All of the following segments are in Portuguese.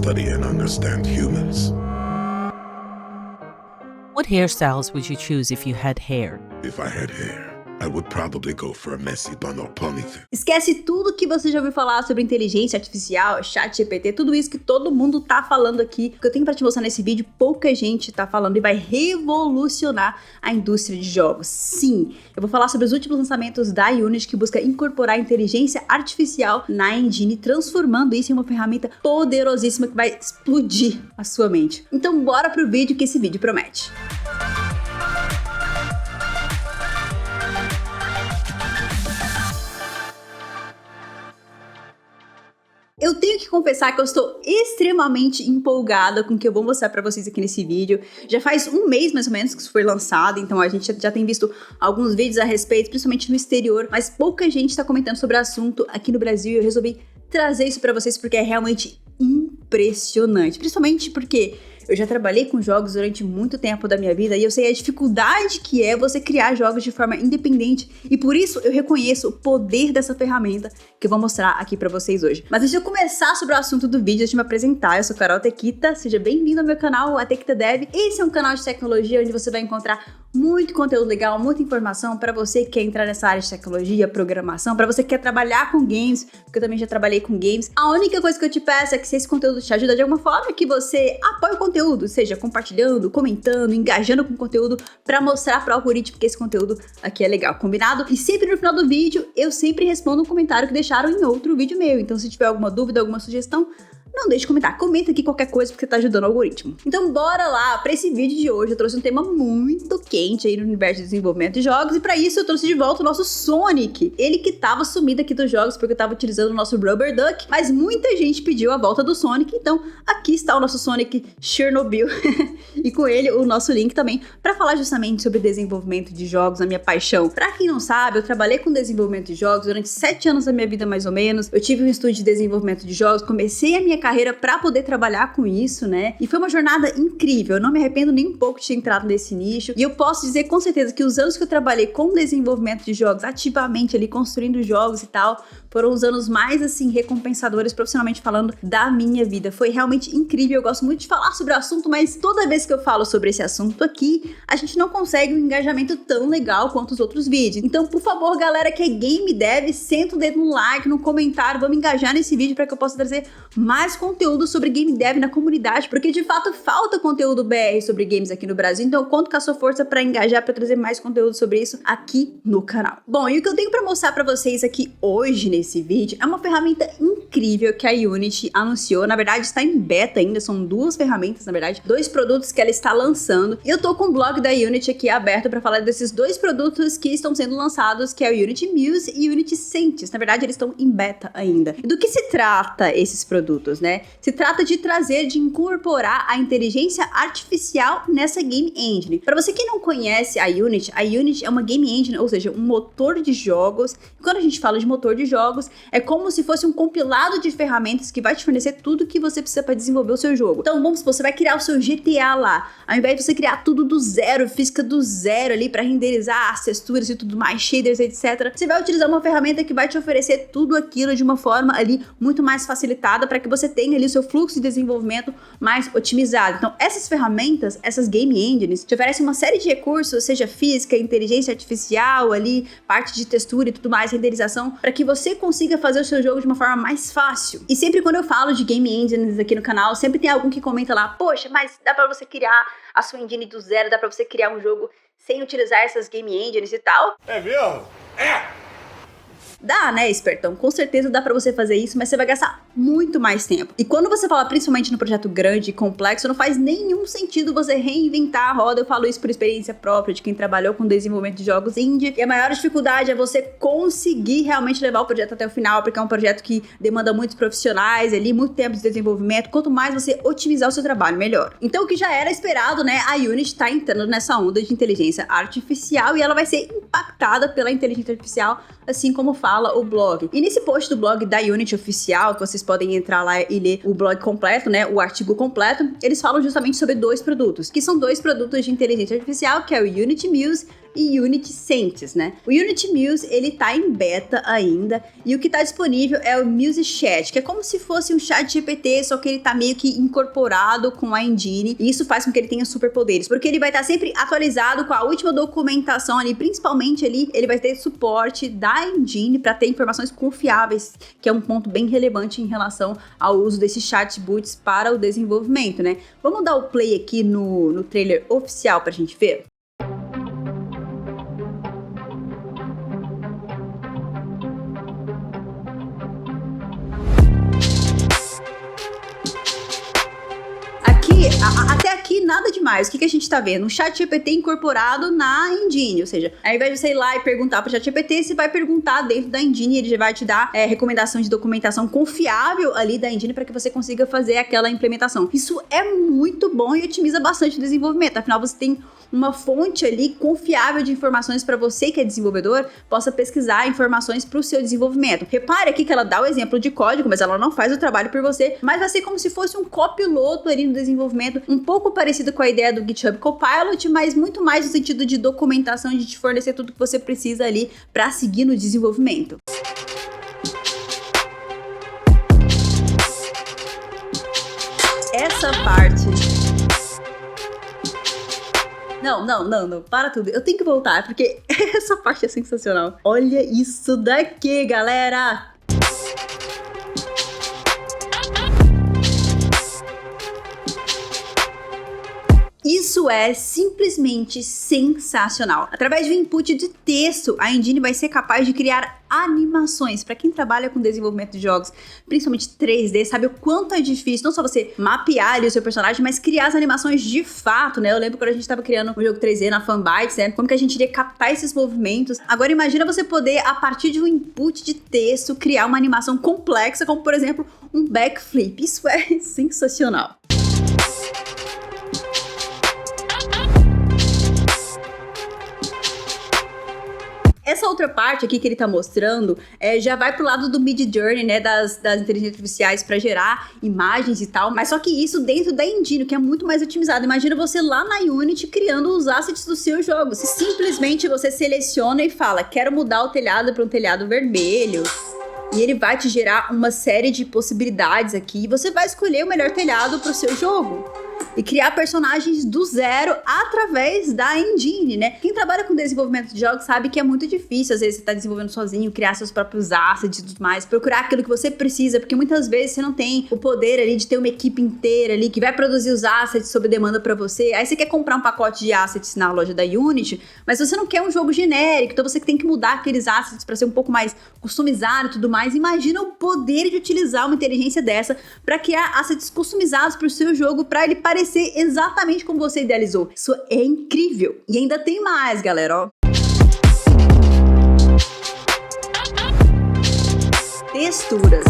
study and understand humans. What hairstyles would you choose if you had hair? If I had hair, I would probably go for a messy bun or ponytail. Esquece tudo que você já ouviu falar sobre inteligência artificial, chat GPT, tudo isso que todo mundo tá falando aqui. O que eu tenho pra te mostrar nesse vídeo, pouca gente tá falando e vai revolucionar a indústria de jogos. Sim, eu vou falar sobre os últimos lançamentos da Unity que busca incorporar inteligência artificial na engine, transformando isso em uma ferramenta poderosíssima que vai explodir a sua mente. Então bora pro vídeo que esse vídeo promete. Eu tenho que confessar que eu estou extremamente empolgada com o que eu vou mostrar pra vocês aqui nesse vídeo. Já faz um mês, mais ou menos, que isso foi lançado, então a gente já tem visto alguns vídeos a respeito, principalmente no exterior, mas pouca gente tá comentando sobre o assunto aqui no Brasil e eu resolvi trazer isso pra vocês porque é realmente impressionante. Principalmente porque eu já trabalhei com jogos durante muito tempo da minha vida e eu sei a dificuldade que é você criar jogos de forma independente e por isso eu reconheço o poder dessa ferramenta que eu vou mostrar aqui pra vocês hoje. Mas antes de eu começar sobre o assunto do vídeo, deixa eu me apresentar. Eu sou Carol Tequita, seja bem-vindo ao meu canal, a Tequita Dev. Esse é um canal de tecnologia onde você vai encontrar muito conteúdo legal, muita informação para você que quer entrar nessa área de tecnologia, programação, para você que quer trabalhar com games, porque eu também já trabalhei com games. A única coisa que eu te peço é que se esse conteúdo te ajuda de alguma forma, que você apoie o conteúdo, seja compartilhando, comentando, engajando com o conteúdo para mostrar para o algoritmo que esse conteúdo aqui é legal, combinado? E sempre no final do vídeo, eu sempre respondo um comentário que deixaram em outro vídeo meu. Então se tiver alguma dúvida, alguma sugestão, não deixe de comentar, comenta aqui qualquer coisa porque tá ajudando o algoritmo. Então bora lá, pra esse vídeo de hoje eu trouxe um tema muito quente aí no universo de desenvolvimento de jogos e pra isso eu trouxe de volta o nosso Sonic. Ele que tava sumido aqui dos jogos porque eu tava utilizando o nosso Rubber Duck, mas muita gente pediu a volta do Sonic, então aqui está o nosso Sonic Chernobyl e com ele o nosso link também pra falar justamente sobre desenvolvimento de jogos, a minha paixão. Pra quem não sabe, eu trabalhei com desenvolvimento de jogos durante 7 anos da minha vida mais ou menos, eu tive um estúdio de desenvolvimento de jogos, comecei a minha carreira para poder trabalhar com isso, né? E foi uma jornada incrível, eu não me arrependo nem um pouco de ter entrado nesse nicho. E eu posso dizer com certeza que os anos que eu trabalhei com desenvolvimento de jogos, ativamente ali, construindo jogos e tal, foram os anos mais, assim, recompensadores, profissionalmente falando, da minha vida. Foi realmente incrível, eu gosto muito de falar sobre o assunto, mas toda vez que eu falo sobre esse assunto aqui, a gente não consegue um engajamento tão legal quanto os outros vídeos. Então, por favor, galera que é game dev, senta o dedo no like, no comentário, vamos engajar nesse vídeo para que eu possa trazer mais conteúdo sobre game dev na comunidade, porque de fato falta conteúdo BR sobre games aqui no Brasil, então eu conto com a sua força para engajar, para trazer mais conteúdo sobre isso aqui no canal. Bom, e o que eu tenho para mostrar para vocês aqui hoje nesse vídeo é uma ferramenta incrível que a Unity anunciou, na verdade está em beta ainda, são duas ferramentas, na verdade, 2 produtos que ela está lançando, e eu tô com o blog da Unity aqui aberto para falar desses 2 produtos que estão sendo lançados, que é o Unity Muse e o Unity Scientist. Na verdade eles estão em beta ainda. E do que se trata esses produtos, né? Se trata de trazer, de incorporar a inteligência artificial nessa game engine. Para você que não conhece a Unity é uma game engine, ou seja, um motor de jogos. E quando a gente fala de motor de jogos, é como se fosse um compilado de ferramentas que vai te fornecer tudo que você precisa para desenvolver o seu jogo. Então, vamos supor, você vai criar o seu GTA lá. Ao invés de você criar tudo do zero, física do zero ali para renderizar as texturas e tudo mais, shaders, etc. Você vai utilizar uma ferramenta que vai te oferecer tudo aquilo de uma forma ali muito mais facilitada para que você tenha ali o seu fluxo de desenvolvimento mais otimizado. Então, essas ferramentas, essas game engines, te oferecem uma série de recursos, seja física, inteligência artificial ali, parte de textura e tudo mais, renderização, para que você consiga fazer o seu jogo de uma forma mais fácil. E sempre quando eu falo de game engines aqui no canal, sempre tem algum que comenta lá, poxa, mas dá para você criar a sua engine do zero, dá para você criar um jogo sem utilizar essas game engines e tal? É mesmo? É! Dá, né, espertão? Com certeza dá pra você fazer isso, mas você vai gastar muito mais tempo. E quando você fala principalmente no projeto grande e complexo, não faz nenhum sentido você reinventar a roda. Eu falo isso por experiência própria de quem trabalhou com desenvolvimento de jogos indie. E a maior dificuldade é você conseguir realmente levar o projeto até o final, porque é um projeto que demanda muitos profissionais ali, muito tempo de desenvolvimento. Quanto mais você otimizar o seu trabalho, melhor. Então, o que já era esperado, né, a Unity tá entrando nessa onda de inteligência artificial e ela vai ser impactada pela inteligência artificial, assim como fala o blog. E nesse post do blog da Unity oficial, que vocês podem entrar lá e ler o blog completo, né, o artigo completo, eles falam justamente sobre 2 produtos, que são 2 produtos de inteligência artificial, que é o Unity Muse e Unity Sentis, né? O Unity Muse, ele tá em beta ainda, e o que tá disponível é o Muse Chat, que é como se fosse um chat GPT, só que ele tá meio que incorporado com a engine, e isso faz com que ele tenha superpoderes, porque ele vai estar sempre atualizado com a última documentação ali, principalmente ali, ele vai ter suporte da engine para ter informações confiáveis, que é um ponto bem relevante em relação ao uso desses chatbots para o desenvolvimento, né? Vamos dar o play aqui no trailer oficial pra gente ver? Até aqui, nada demais. O que a gente tá vendo? Um chat GPT incorporado na engine, ou seja, ao invés de você ir lá e perguntar pro chat GPT, você vai perguntar dentro da engine, ele já vai te dar recomendação de documentação confiável ali da engine para que você consiga fazer aquela implementação. Isso é muito bom e otimiza bastante o desenvolvimento, afinal você tem uma fonte ali confiável de informações para você que é desenvolvedor, possa pesquisar informações para o seu desenvolvimento. Repare aqui que ela dá o exemplo de código, mas ela não faz o trabalho por você, mas vai ser como se fosse um copiloto ali no desenvolvimento, um pouco parecido com a ideia do GitHub Copilot, mas muito mais no sentido de documentação, de te fornecer tudo que você precisa ali para seguir no desenvolvimento. Essa parte... Não, para tudo. Eu tenho que voltar, porque essa parte é sensacional. Olha isso daqui, galera! Isso é simplesmente sensacional. Através de um input de texto, a engine vai ser capaz de criar animações. Para quem trabalha com desenvolvimento de jogos, principalmente 3D, sabe o quanto é difícil, não só você mapear ali o seu personagem, mas criar as animações de fato, né? Eu lembro quando a gente estava criando um jogo 3D na Fanbytes, né? Como que a gente iria captar esses movimentos. Agora imagina você poder, a partir de um input de texto, criar uma animação complexa, como por exemplo, um backflip. Isso é sensacional. Essa outra parte aqui que ele tá mostrando já vai pro lado do Midjourney, né, das inteligências artificiais para gerar imagens e tal, mas só que isso dentro da engine, que é muito mais otimizado. Imagina você lá na Unity criando os assets do seu jogo. Simplesmente você seleciona e fala, quero mudar o telhado para um telhado vermelho. E ele vai te gerar uma série de possibilidades aqui, e você vai escolher o melhor telhado pro seu jogo. E criar personagens do zero através da engine, né? Quem trabalha com desenvolvimento de jogos sabe que é muito difícil, às vezes você tá desenvolvendo sozinho, criar seus próprios assets e tudo mais, procurar aquilo que você precisa, porque muitas vezes você não tem o poder ali de ter uma equipe inteira ali que vai produzir os assets sob demanda pra você. Aí você quer comprar um pacote de assets na loja da Unity, mas você não quer um jogo genérico, então você tem que mudar aqueles assets pra ser um pouco mais customizado e tudo mais. Imagina o poder de utilizar uma inteligência dessa pra criar assets customizados pro seu jogo, pra ele parecer exatamente como você idealizou. Isso é incrível. E ainda tem mais, galera, ó. Texturas.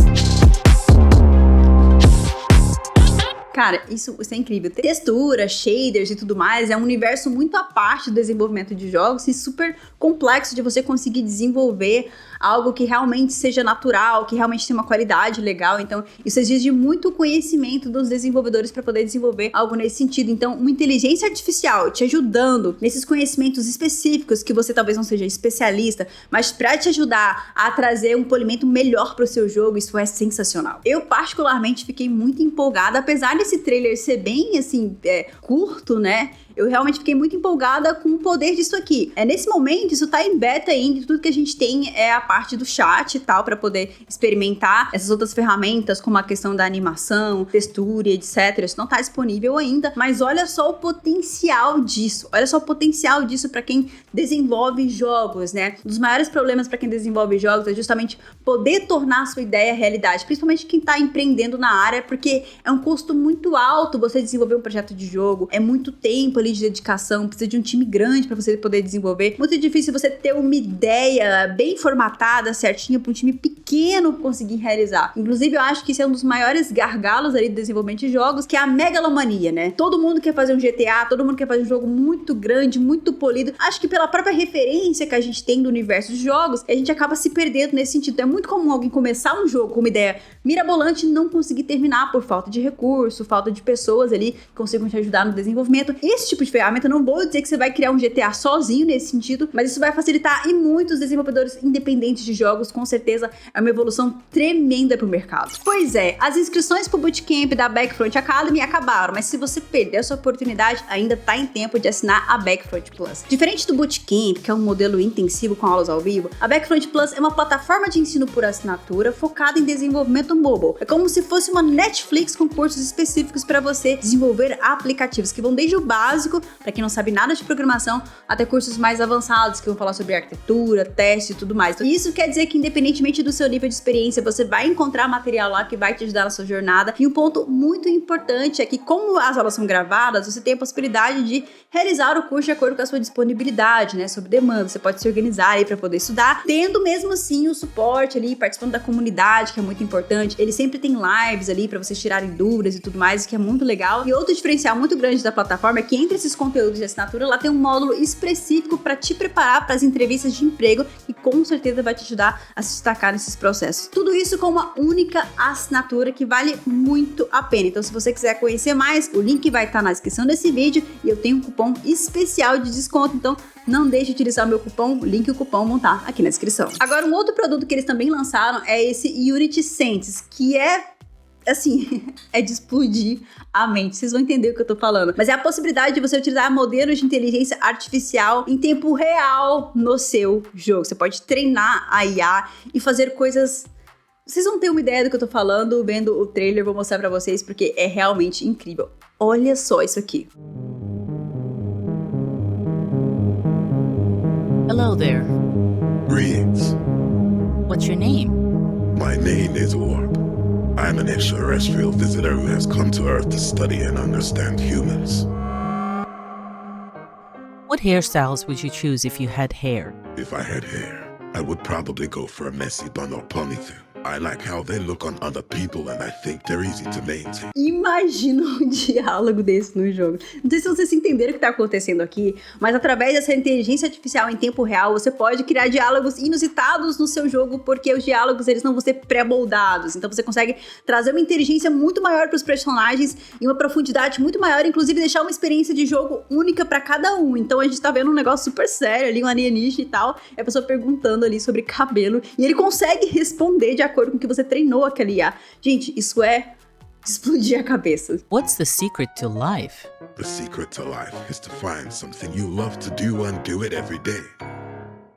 Cara, isso é incrível. Textura, shaders e tudo mais é um universo muito à parte do desenvolvimento de jogos e super complexo de você conseguir desenvolver algo que realmente seja natural, que realmente tenha uma qualidade legal. Então, isso exige muito conhecimento dos desenvolvedores para poder desenvolver algo nesse sentido. Então, uma inteligência artificial te ajudando nesses conhecimentos específicos que você talvez não seja especialista, mas para te ajudar a trazer um polimento melhor para o seu jogo, isso é sensacional. Eu, particularmente, fiquei muito empolgada, apesar desse trailer ser bem, assim, curto, né? Eu realmente fiquei muito empolgada com o poder disso aqui. Nesse momento, isso tá em beta ainda, tudo que a gente tem é a parte do chat e tal, para poder experimentar essas outras ferramentas, como a questão da animação, textura e etc. Isso não tá disponível ainda, mas olha só o potencial disso. Olha só o potencial disso para quem desenvolve jogos, né? Um dos maiores problemas para quem desenvolve jogos é justamente poder tornar a sua ideia realidade, principalmente quem tá empreendendo na área, porque é um custo muito alto você desenvolver um projeto de jogo, é muito tempo ali de dedicação, precisa de um time grande para você poder desenvolver. Muito difícil você ter uma ideia bem formatada, certinha, para um time pequeno conseguir realizar. Inclusive, eu acho que isso é um dos maiores gargalos ali do desenvolvimento de jogos, que é a megalomania, né? Todo mundo quer fazer um GTA, todo mundo quer fazer um jogo muito grande, muito polido. Acho que pela própria referência que a gente tem do universo de jogos, a gente acaba se perdendo nesse sentido. É muito comum alguém começar um jogo com uma ideia mirabolante e não conseguir terminar por falta de recurso, recurso, falta de pessoas ali que consigam te ajudar no desenvolvimento. Esse tipo de ferramenta, não vou dizer que você vai criar um GTA sozinho nesse sentido, mas isso vai facilitar e muitos desenvolvedores independentes de jogos, com certeza é uma evolução tremenda pro mercado. Pois é, as inscrições pro Bootcamp da Backfront Academy acabaram, mas se você perder essa oportunidade, ainda tá em tempo de assinar a Backfront Plus. Diferente do Bootcamp, que é um modelo intensivo com aulas ao vivo, a Backfront Plus é uma plataforma de ensino por assinatura focada em desenvolvimento mobile. É como se fosse uma Netflix com cursos específicos para você desenvolver aplicativos, que vão desde o básico, para quem não sabe nada de programação, até cursos mais avançados, que vão falar sobre arquitetura, teste e tudo mais. E isso quer dizer que, independentemente do seu nível de experiência, você vai encontrar material lá que vai te ajudar na sua jornada. E um ponto muito importante é que, como as aulas são gravadas, você tem a possibilidade de realizar o curso de acordo com a sua disponibilidade, né, sob demanda. Você pode se organizar aí para poder estudar, tendo mesmo assim o suporte ali, participando da comunidade, que é muito importante. Ele sempre tem lives ali para vocês tirarem dúvidas e tudo mais, que é muito legal. E outro diferencial muito grande da plataforma é que, entre esses conteúdos de assinatura, lá tem um módulo específico para te preparar para as entrevistas de emprego, que com certeza vai te ajudar a se destacar nesses processos. Tudo isso com uma única assinatura que vale muito a pena. Então, se você quiser conhecer mais, o link vai estar na descrição desse vídeo e eu tenho um cupom especial de desconto, então não deixe de utilizar o meu cupom, o link e o cupom vão estar aqui na descrição. Agora, um outro produto que eles também lançaram é esse Unity Sense, que é, assim, é de explodir a mente. Vocês vão entender o que eu tô falando. Mas é a possibilidade de você utilizar modelos de inteligência artificial em tempo real no seu jogo. Você pode treinar a IA e fazer coisas... Vocês vão ter uma ideia do que eu tô falando vendo o trailer, vou mostrar pra vocês, porque é realmente incrível. Olha só isso aqui. Hello there. Greetings. What's your name? My name is Orb. I'm an extraterrestrial visitor who has come to Earth to study and understand humans. What hairstyles would you choose if you had hair? If I had hair, I would probably go for a messy bun or ponytail. I like how they look on other people and I think they're easy to maintain. Imagina um diálogo desse no jogo. Não sei se vocês entenderam o que está acontecendo aqui, mas através dessa inteligência artificial em tempo real, você pode criar diálogos inusitados no seu jogo, porque os diálogos eles não vão ser pré-moldados. Então você consegue trazer uma inteligência muito maior para os personagens e uma profundidade muito maior, inclusive deixar uma experiência de jogo única para cada um. Então a gente tá vendo um negócio super sério ali, um alienígena e tal, e a pessoa perguntando ali sobre cabelo, e ele consegue responder de acordo com que você treinou aquele IA. Gente, isso é de explodir a cabeça. What's the secret to life? The secret to life is to find something you love to do and do it every day.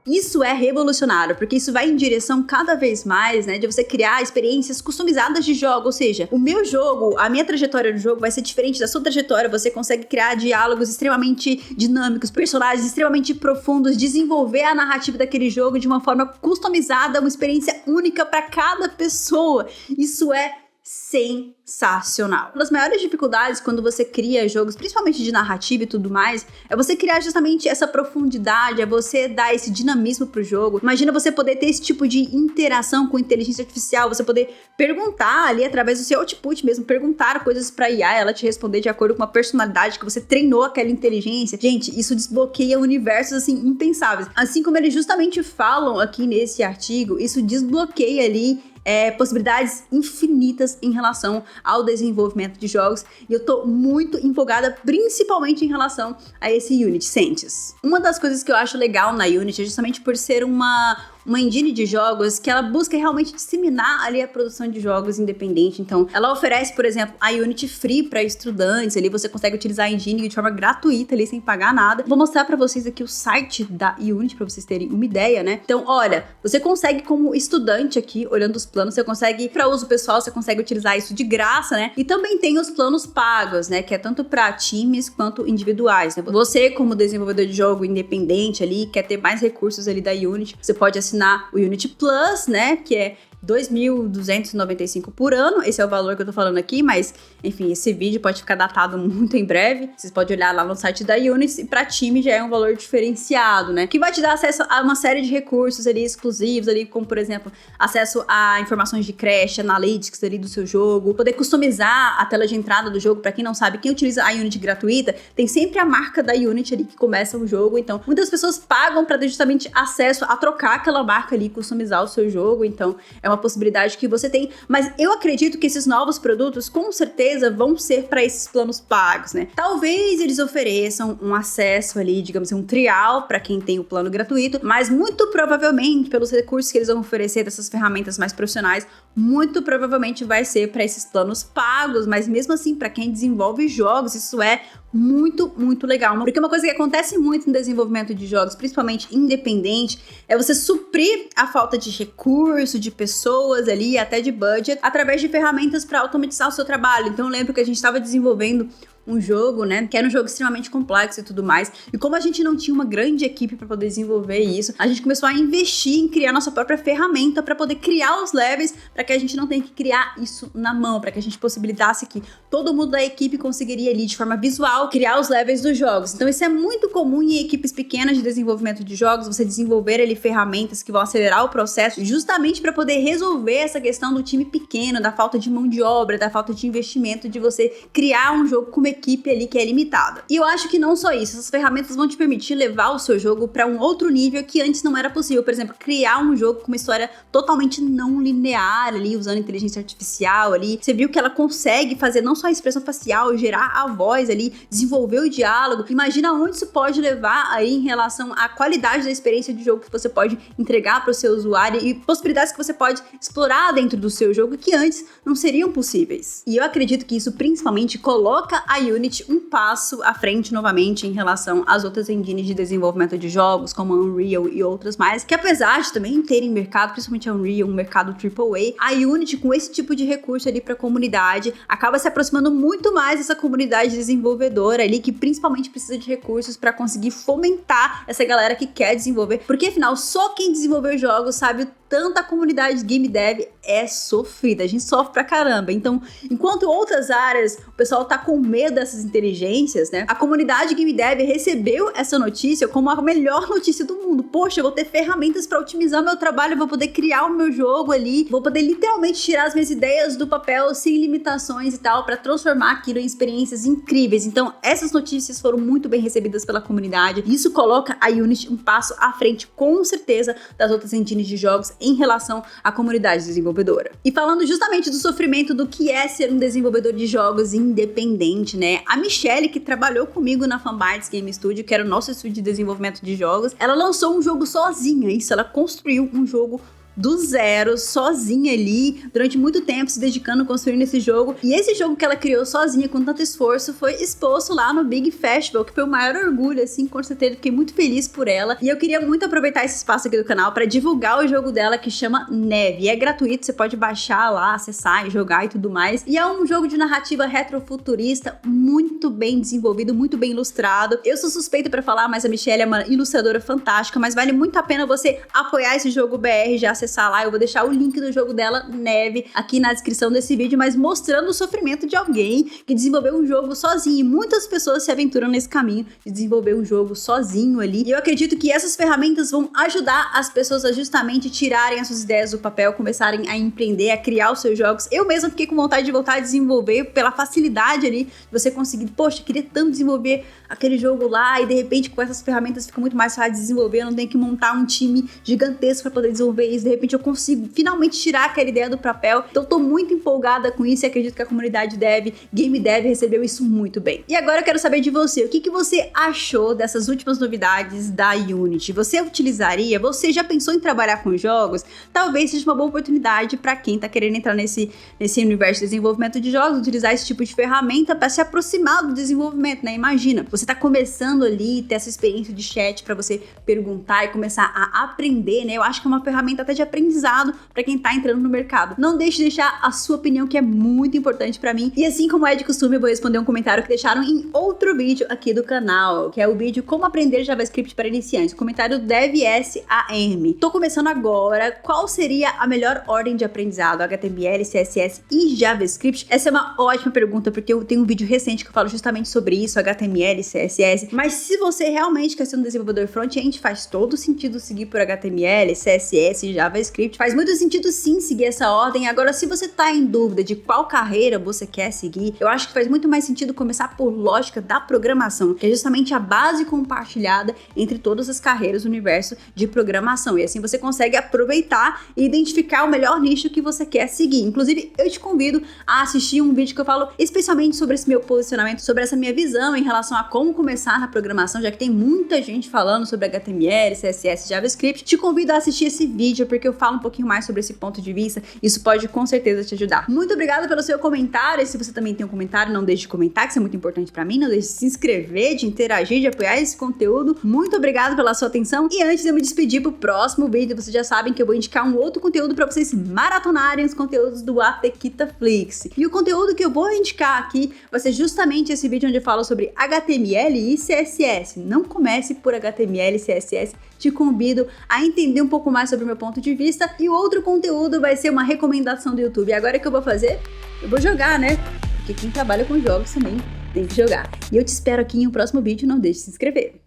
Isso é revolucionário, porque isso vai em direção cada vez mais, né, de você criar experiências customizadas de jogo, ou seja, o meu jogo, a minha trajetória no jogo vai ser diferente da sua trajetória, você consegue criar diálogos extremamente dinâmicos, personagens extremamente profundos, desenvolver a narrativa daquele jogo de uma forma customizada, uma experiência única para cada pessoa. Isso é sensacional. Uma das maiores dificuldades quando você cria jogos, principalmente de narrativa e tudo mais, é você criar justamente essa profundidade, é você dar esse dinamismo pro jogo. Imagina você poder ter esse tipo de interação com inteligência artificial, você poder perguntar ali através do seu output mesmo, perguntar coisas pra IA, ela te responder de acordo com uma personalidade que você treinou aquela inteligência. Gente, isso desbloqueia universos assim impensáveis. Assim como eles justamente falam aqui nesse artigo, isso desbloqueia ali possibilidades infinitas em relação ao desenvolvimento de jogos, e eu tô muito empolgada, principalmente em relação a esse Unity Sense. Uma das coisas que eu acho legal na Unity é justamente por ser uma engine de jogos que ela busca realmente disseminar ali a produção de jogos independente. Então, ela oferece, por exemplo, a Unity Free para estudantes, ali você consegue utilizar a engine de forma gratuita ali, sem pagar nada. Vou mostrar para vocês aqui o site da Unity para vocês terem uma ideia, né? Então, olha, você consegue como estudante aqui, olhando os planos, você consegue, para uso pessoal, você consegue utilizar isso de graça, né? E também tem os planos pagos, né? Que é tanto para times quanto individuais, né? Você, como desenvolvedor de jogo independente ali, quer ter mais recursos ali da Unity, você pode assinar o Unity Plus, né, que é 2.295 por ano, esse é o valor que eu tô falando aqui, mas, enfim, esse vídeo pode ficar datado muito em breve, vocês podem olhar lá no site da Unity, e pra time já é um valor diferenciado, né, que vai te dar acesso a uma série de recursos ali exclusivos, ali, como, por exemplo, acesso a informações de crash, analytics ali do seu jogo, poder customizar a tela de entrada do jogo. Pra quem não sabe, quem utiliza a Unity gratuita, tem sempre a marca da Unity ali que começa o jogo, então muitas pessoas pagam pra ter justamente acesso a trocar aquela marca ali, customizar o seu jogo, então é uma nova possibilidade que você tem, mas eu acredito que esses novos produtos com certeza vão ser para esses planos pagos, né? Talvez eles ofereçam um acesso ali, digamos assim, um trial para quem tem o plano gratuito, mas muito provavelmente, pelos recursos que eles vão oferecer dessas ferramentas mais profissionais, muito provavelmente vai ser para esses planos pagos, mas mesmo assim, para quem desenvolve jogos, isso é muito, muito legal. Porque uma coisa que acontece muito no desenvolvimento de jogos, principalmente independente, é você suprir a falta de recurso, de pessoas ali, até de budget, através de ferramentas para automatizar o seu trabalho. Então eu lembro que a gente estava desenvolvendo um jogo, né, que era um jogo extremamente complexo e tudo mais, e como a gente não tinha uma grande equipe para poder desenvolver isso, a gente começou a investir em criar nossa própria ferramenta para poder criar os levels, para que a gente não tenha que criar isso na mão, para que a gente possibilitasse que todo mundo da equipe conseguiria ali, de forma visual, criar os levels dos jogos. Então isso é muito comum em equipes pequenas de desenvolvimento de jogos, você desenvolver ali ferramentas que vão acelerar o processo, justamente para poder resolver essa questão do time pequeno, da falta de mão de obra, da falta de investimento, de você criar um jogo com uma equipe ali que é limitada. E eu acho que não só isso, essas ferramentas vão te permitir levar o seu jogo para um outro nível que antes não era possível. Por exemplo, criar um jogo com uma história totalmente não linear ali, usando inteligência artificial ali. Você viu que ela consegue fazer não só a expressão facial, gerar a voz ali, desenvolver o diálogo. Imagina onde isso pode levar aí em relação à qualidade da experiência de jogo que você pode entregar para o seu usuário e possibilidades que você pode explorar dentro do seu jogo que antes não seriam possíveis. E eu acredito que isso principalmente coloca a Unity um passo à frente novamente em relação às outras engines de desenvolvimento de jogos, como a Unreal e outras mais, que apesar de também terem mercado, principalmente a Unreal, um mercado AAA, a Unity com esse tipo de recurso ali para a comunidade, acaba se aproximando muito mais dessa comunidade desenvolvedora ali, que principalmente precisa de recursos para conseguir fomentar essa galera que quer desenvolver, porque afinal, só quem desenvolveu jogos sabe o tanto a comunidade de game dev é sofrida, a gente sofre pra caramba. Então, enquanto outras áreas o pessoal tá com medo dessas inteligências, né? A comunidade game dev recebeu essa notícia como a melhor notícia do mundo. Poxa, eu vou ter ferramentas pra otimizar meu trabalho, eu vou poder criar o meu jogo ali, vou poder literalmente tirar as minhas ideias do papel sem limitações e tal, pra transformar aquilo em experiências incríveis. Então, essas notícias foram muito bem recebidas pela comunidade. Isso coloca a Unity um passo à frente, com certeza, das outras engines de jogos em relação à comunidade desenvolvedora. E falando justamente do sofrimento do que é ser um desenvolvedor de jogos independente, né? A Michelle, que trabalhou comigo na Fanbytes Game Studio, que era o nosso estúdio de desenvolvimento de jogos, ela lançou um jogo sozinha, isso, ela construiu um jogo do zero, sozinha ali, durante muito tempo se dedicando a construir esse jogo. E esse jogo que ela criou sozinha, com tanto esforço, foi exposto lá no Big Festival, que foi o maior orgulho, assim, com certeza. Fiquei muito feliz por ela. E eu queria muito aproveitar esse espaço aqui do canal para divulgar o jogo dela, que chama Neve. É gratuito, você pode baixar lá, acessar e jogar e tudo mais. E é um jogo de narrativa retrofuturista, muito bem desenvolvido, muito bem ilustrado. Eu sou suspeita para falar, mas a Michelle é uma ilustradora fantástica, mas vale muito a pena você apoiar esse jogo BR, já acessar lá, eu vou deixar o link do jogo dela, Neve, aqui na descrição desse vídeo, mas mostrando o sofrimento de alguém que desenvolveu um jogo sozinho, e muitas pessoas se aventuram nesse caminho de desenvolver um jogo sozinho ali, e eu acredito que essas ferramentas vão ajudar as pessoas a justamente tirarem as suas ideias do papel, começarem a empreender, a criar os seus jogos. Eu mesma fiquei com vontade de voltar a desenvolver pela facilidade ali, de você conseguir, poxa, queria tanto desenvolver aquele jogo lá, e de repente com essas ferramentas fica muito mais fácil de desenvolver, eu não tenho que montar um time gigantesco para poder desenvolver isso, de repente eu consigo finalmente tirar aquela ideia do papel. Então eu tô muito empolgada com isso e acredito que a comunidade dev, game dev, recebeu isso muito bem. E agora eu quero saber de você, o que você achou dessas últimas novidades da Unity? Você utilizaria? Você já pensou em trabalhar com jogos? Talvez seja uma boa oportunidade para quem tá querendo entrar nesse universo de desenvolvimento de jogos, utilizar esse tipo de ferramenta para se aproximar do desenvolvimento, né? Imagina, você tá começando ali, ter essa experiência de chat para você perguntar e começar a aprender, né? Eu acho que é uma ferramenta até de aprendizado para quem tá entrando no mercado. Não deixe de deixar a sua opinião, que é muito importante para mim. E assim como é de costume, eu vou responder um comentário que deixaram em outro vídeo aqui do canal, que é o vídeo Como Aprender JavaScript para Iniciantes, o comentário DevSAM. Tô começando agora, qual seria a melhor ordem de aprendizado? HTML, CSS e JavaScript? Essa é uma ótima pergunta, porque eu tenho um vídeo recente que eu falo justamente sobre isso, HTML, CSS. Mas se você realmente quer ser um desenvolvedor front-end, faz todo sentido seguir por HTML, CSS e JavaScript. JavaScript. Faz muito sentido sim seguir essa ordem. Agora, se você tá em dúvida de qual carreira você quer seguir, eu acho que faz muito mais sentido começar por lógica da programação, que é justamente a base compartilhada entre todas as carreiras do universo de programação. E assim você consegue aproveitar e identificar o melhor nicho que você quer seguir. Inclusive, eu te convido a assistir um vídeo que eu falo especialmente sobre esse meu posicionamento, sobre essa minha visão em relação a como começar na programação, já que tem muita gente falando sobre HTML, CSS, JavaScript. Te convido a assistir esse vídeo porque eu falo um pouquinho mais sobre esse ponto de vista. Isso pode com certeza te ajudar. Muito obrigada pelo seu comentário. E se você também tem um comentário, não deixe de comentar, que isso é muito importante pra mim. Não deixe de se inscrever, de interagir, de apoiar esse conteúdo. Muito obrigada pela sua atenção. E antes de eu me despedir pro próximo vídeo, vocês já sabem que eu vou indicar um outro conteúdo pra vocês maratonarem os conteúdos do Atequitaflix. E o conteúdo que eu vou indicar aqui vai ser justamente esse vídeo onde eu falo sobre HTML e CSS. Não comece por HTML e CSS. Te convido a entender um pouco mais sobre o meu ponto de vista. E o outro conteúdo vai ser uma recomendação do YouTube. E agora o que eu vou fazer? Eu vou jogar, né? Porque quem trabalha com jogos também tem que jogar. E eu te espero aqui em um próximo vídeo. Não deixe de se inscrever.